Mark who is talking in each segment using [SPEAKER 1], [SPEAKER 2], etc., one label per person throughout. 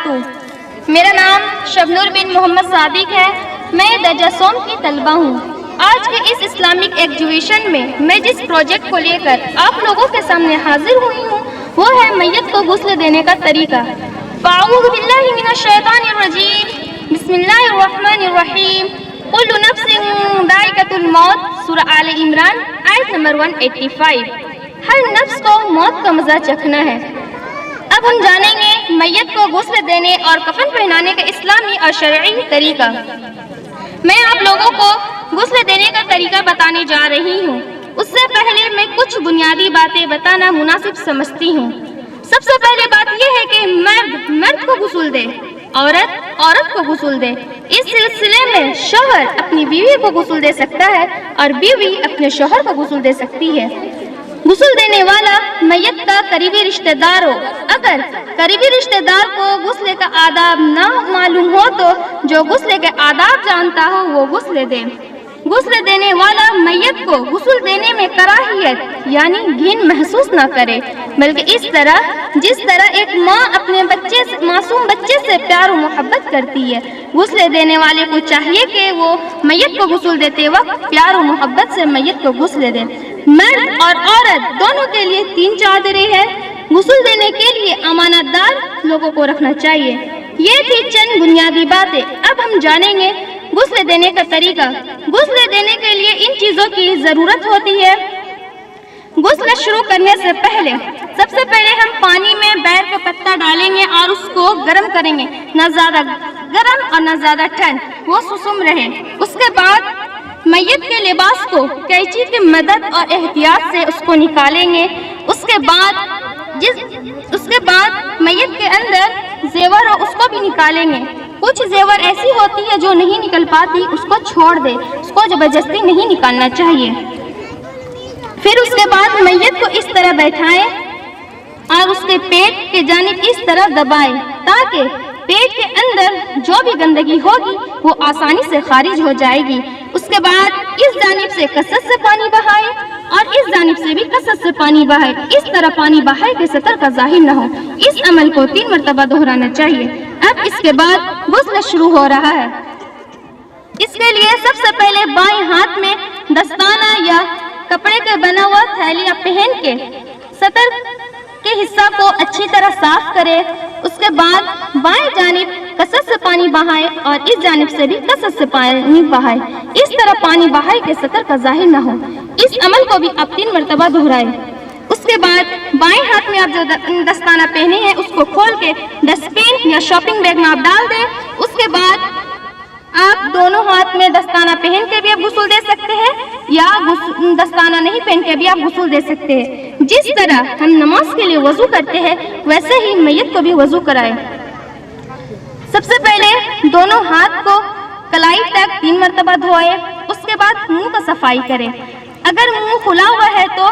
[SPEAKER 1] वबरकातुहू। मेरा नाम शबनूर बिन मोहम्मद सादिक है। मैं दर्जा सोम की तलबा हूँ। आज के इस इस्लामिक एग्जीबिशन में मैं जिस प्रोजेक्ट को लेकर आप लोगों के सामने हाजिर हुई हूँ वो है मैयत को गुस्ल देने का तरीका। अऊज़ु बिल्लाहि मिनश शैतानिर रजीम, बिस्मिल्लाहिर रहमानिर रहीम। कुल्लु नफ्सिन दाइक़तुल मौत, सूरह आले इमरान आयत नंबर 185। हर नफ्स को मौत का मजा चखना है। अब हम जानेंगे मैयत को गुस्ल देने और कफन पहनाने का इस्लामी और शरई तरीका। मैं आप लोगों को गुस्ल देने का तरीका बताने जा रही हूँ। उससे पहले मैं कुछ बुनियादी बातें बताना मुनासिब समझती हूँ। सबसे पहले बात यह है कि मर्द मर्द को गुस्ल दे, औरत औरत को गुस्ल दे। इस सिलसिले में शौहर अपनी बीवी को गुस्ल दे सकता है और बीवी अपने शौहर को गुस्ल दे सकती है। गुस्ल देने वाला मैयत का करीबी रिश्तेदार हो। अगर करीबी रिश्तेदार को गुस्ल का आदाब ना मालूम हो तो जो गुस्ल के आदाब जानता हो वो गुस्ल दे। गुस्ल देने वाला मैयत को गुस्ल देने में कराहियत यानी घिन महसूस ना करे, बल्कि इस तरह जिस तरह एक माँ अपने मासूम बच्चे से प्यार और मोहब्बत करती है। गुस्ल देने वाले को चाहिए कि वो मैयत को गुस्ल देते वक्त प्यार और मोहब्बत से मैयत को गुस्ल दे। मर्द और औरत दोनों के लिए 3 चादरें हैं। गुस्ल देने के लिए अमानतदार लोगों को रखना चाहिए। ये थी चंद बुनियादी बातें। अब हम जानेंगे गुस्ल देने का तरीका। गुस्ल देने के लिए इन चीजों की जरूरत होती है। गुस्ल शुरू करने से पहले सबसे पहले हम पानी में बैर का पत्ता डालेंगे और उसको गर्म करेंगे, न ज्यादा गर्म और न ज्यादा ठंड, वो सुसुम रहे। उसके बाद मैयत के लिबास को कैंची की मदद और एहतियात से उसको निकालेंगे। उसके बाद मैयत के अंदर जेवर हो उसको भी निकालेंगे। कुछ जेवर ऐसी होती है जो नहीं निकल पाती, उसको छोड़ दे, उसको जबरदस्ती नहीं निकालना चाहिए। फिर उसके बाद मैयत को इस तरह बैठाएं और उसके पेट के जानिब इस तरह दबाएं ताकि पेट के अंदर जो भी गंदगी होगी वो आसानी से खारिज हो जाएगी। उसके बाद इस जानिब से कसरत से पानी बहाए और इस जानिब से भी कसरत से पानी बहाए। इस तरह पानी बहाए कि सतर का जाहिर न हो। इस अमल को 3 मरतबा दोहराना चाहिए। अब इसके बाद गुस्ल शुरू हो रहा है। इसके लिए सबसे पहले बाएं हाथ में दस्ताना या कपड़े का बना हुआ थैलिया पहन के सतर के हिस्सा को अच्छी तरह साफ करें। उसके बाद बाएं जानिब कसरत से पानी बहाए और इस जानिब से भी कसरत से पानी बहाए। इस तरह पानी बहाए के सतर का जाहिर न हो। इस अमल को भी आप 3 मरतबा दोहराएं। उसके बाद बाएं हाथ में आप जो दस्ताना पहने हैं उसको खोल के डस्टबिन या शॉपिंग बैग में आप डाल दें। उसके बाद आप दोनों हाथ में दस्ताना पहन के भी आप गुस्ल दे सकते हैं या दस्ताना नहीं पहन के भी आप गुस्ल दे सकते हैं। जिस तरह हम नमाज के लिए वजू करते हैं वैसे ही मैयत को भी वजू कराएं। सबसे पहले दोनों हाथ को कलाई तक 3 मरतबा धोए। उसके बाद मुंह का सफाई करें। अगर मुंह खुला हुआ है तो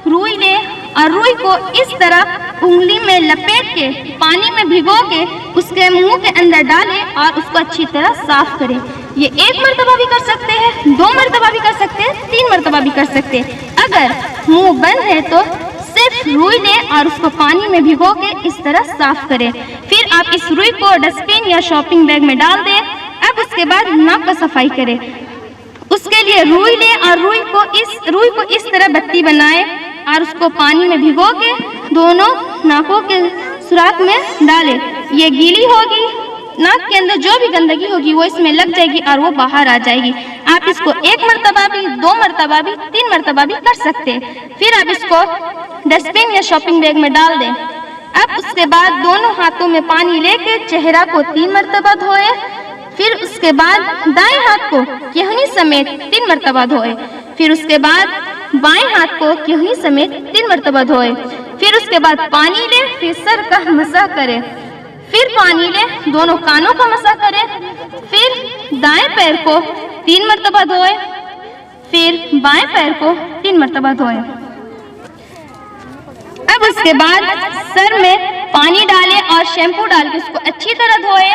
[SPEAKER 1] रुई लें और रुई को इस तरह उंगली में लपेट के पानी में भिगो के उसके मुंह के अंदर डालें और उसको अच्छी तरह साफ करें। ये 1 मरतबा भी कर सकते हैं, 2 मरतबा भी कर सकते हैं, 3 मरतबा भी कर सकते हैं। अगर मुंह बंद है तो सिर्फ रुई लें और उसको पानी में भिगो के इस तरह साफ करें। फिर आप इस रुई को डस्टबिन या शॉपिंग बैग में डाल दें। अब उसके बाद नाक का सफाई करें। उसके लिए रुई लें और रुई को इस तरह बत्ती बनाएं और उसको पानी में भिगो के दोनों नाकों के सुराख में डालें। ये गीली होगी, नाक के अंदर जो भी गंदगी होगी वो इसमें लग जाएगी और वो बाहर आ जाएगी। आप इसको 1 मरतबा भी, 2 मरतबा भी, 3 मरतबा भी कर सकते हैं। फिर आप इसको डस्टबिन या शॉपिंग बैग में डाल दें। अब उसके बाद दोनों हाथों में पानी लेके चेहरा को 3 मरतबा धोए। फिर उसके बाद दाएं हाथ को केहनी समेत 3 मरतबा धोए। फिर उसके बाद बाएं हाथ को केहनी समेत 3 मरतबा धोए। फिर उसके बाद पानी ले, फिर सर का मसा करें। फिर पानी ले, दोनों कानों का मसा करें। फिर दाएं पैर को 3 मरतबा धोए। फिर बाएं पैर को 3 मरतबा धोए। अब उसके बाद सर में पानी डालें और शैम्पू डाल के उसको अच्छी तरह धोए।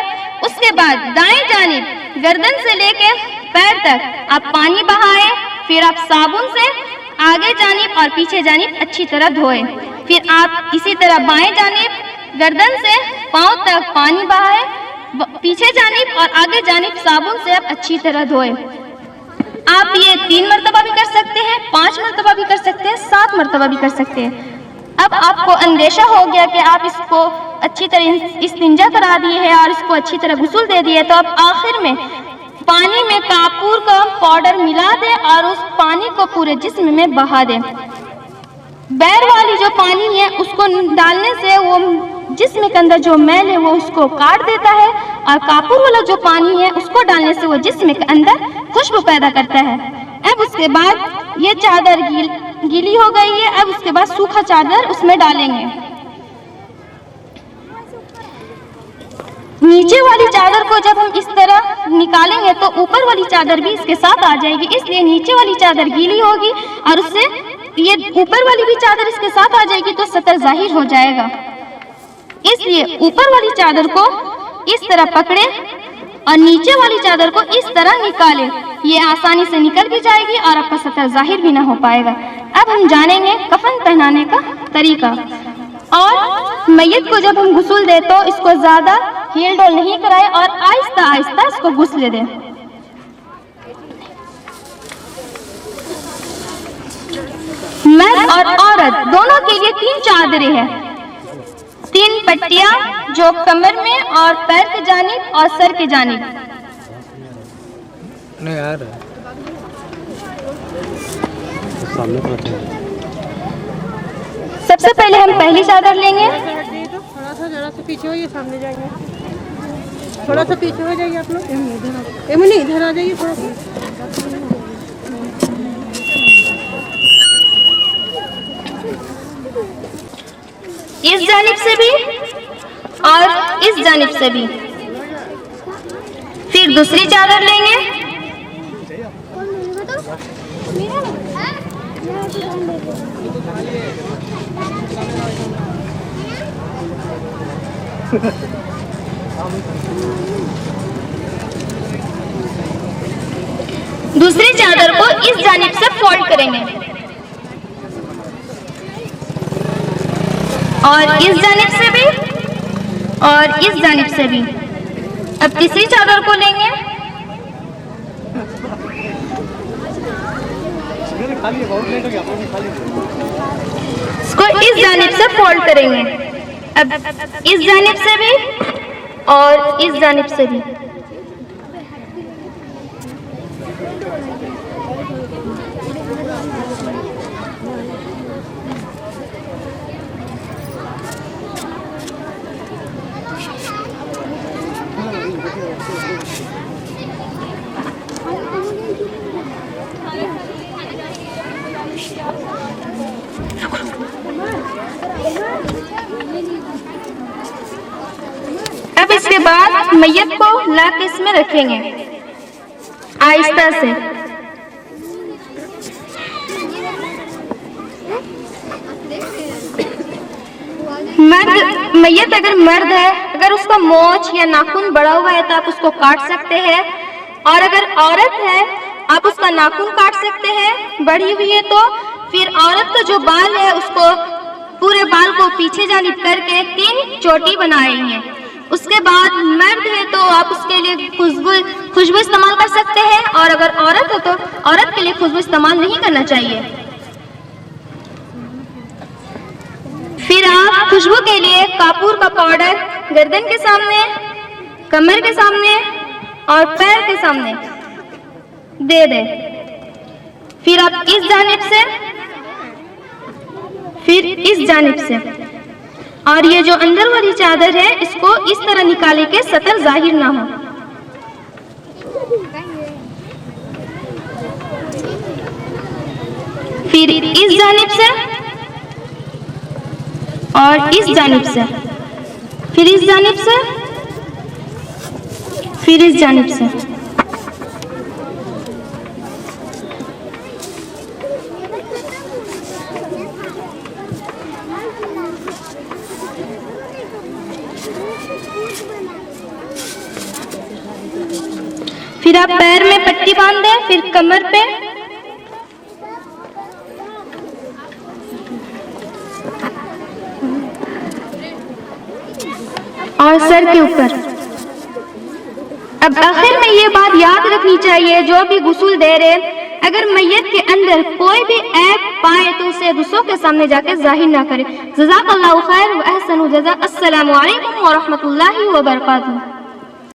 [SPEAKER 1] उसके बाद दाएं जानिब गर्दन से लेके पैर तक आप पानी बहाएं। फिर आप साबुन से आगे जानिब और पीछे जानिब अच्छी तरह धोएं। फिर आप इसी तरह बाएं जानिब गर्दन से पांव तक पानी बहाए, पीछे जानिब और आगे जानिब साबुन से आप अच्छी तरह धोए। आप ये 3 मरतबा भी कर सकते हैं, 5 मरतबा भी कर सकते हैं, 7 मरतबा भी कर सकते हैं। अब आपको अंदेशा हो गया कि आप इसको अच्छी तरह इस्तिंजा करा दिए है और इसको अच्छी तरह गुस्ल दे दिए, तो अब आखिर में पानी में कापूर का पाउडर मिला दे और उस पानी को पूरे जिस्म में बहा दे। बैर वाली जो पानी है उसको डालने से वो जिस्म के अंदर जो मैल है वो उसको काट देता है, और कापूर वाला जो पानी है उसको डालने से वो जिस्म के अंदर खुशबू पैदा करता है। अब उसके बाद ये चादर गीली हो गई है, अब उसके बाद सूखा चादर उसमें डालेंगे। नीचे वाली चादर को जब हम इस तरह निकालेंगे तो ऊपर वाली चादर भी इसके साथ आ जाएगी, इसलिए नीचे वाली चादर गीली होगी और उससे ये ऊपर वाली भी चादर इसके साथ आ जाएगी तो सतर जाहिर हो जाएगा। इसलिए ऊपर वाली चादर को इस तरह पकड़े और नीचे वाली चादर को इस तरह निकाले, ये आसानी से निकल भी जाएगी और आपका सतर जाहिर भी ना हो पाएगा। अब हम जानेंगे कफन पहनाने का तरीका। और मैयत को जब हम गुस्ल दे तो इसको ज्यादा हिल डोल नहीं कराए और आहिस्ता आहिस्ता इसको गुस्ल दें। मर्द और औरत दोनों के लिए 3 चादरें हैं, 3 पट्टियां जो कमर में और पैर के जानिब और सर के जानिब। नहीं यार सबसे पहले हम पहली चादर लेंगे।
[SPEAKER 2] थोड़ा सा जरा सा पीछे होइए, सामने जाएंगे, थोड़ा सा पीछे हो जाइए आप लोग, इधर आ जाइए थोड़ा सा।
[SPEAKER 1] इस जानिब से भी और इस जानिब से भी। फिर दूसरी चादर लेंगे। दूसरी चादर को इस जानिब से फोल्ड करेंगे और इस जानिब से भी और इस जानिब से भी। अब तीसरी चादर को लेंगे, इसको इस जानिब से फोल्ड करेंगे। अब इस जानिब से भी और इस जानिब से भी। अब इसके बाद मैयत को लाके इसमें रखेंगे आहिस्ता से। मैयत अगर मर्द है, अगर उसका मोछ या नाखून बड़ा हुआ है तो आप उसको काट सकते हैं, और अगर औरत है आप उसका नाखून काट सकते हैं बढ़ी हुई है तो। फिर औरत का जो बाल है उसको पूरे बाल को पीछे जानिब करके 3 चोटी बनाएंगे। उसके बाद मर्द है तो आप उसके लिए खुशबू इस्तेमाल कर सकते हैं, और अगर औरत है तो औरत के लिए खुशबू इस्तेमाल नहीं करना चाहिए। फिर आप खुशबू के लिए कापूर का पाउडर गर्दन के सामने, कमर के सामने और पैर के सामने दे दें। फिर आप इस जानिब से, फिर इस जानिब से, और ये जो अंदर वाली चादर है इसको इस तरह निकाले के सतर जाहिर ना हो। फिर इस जानिब से और इस जानिब से, फिर इस जानिब से, फिर इस जानिब से। फिर आप पैर में पट्टी बांध दें, फिर कमर पे, और सर के ऊपर। अब आखिर में ये बात याद रखनी चाहिए, जो भी गुस्ल दे रहे, अगर मैयत के अंदर कोई भी ऐब पाए तो उसे दूसरों के सामने जाकर जाहिर ना करे। जज़ाकल्लाहु खैर व अहसनु जज़ा। अस्सलामु अलैकुम व रहमतुल्लाहि व बरकातुहू।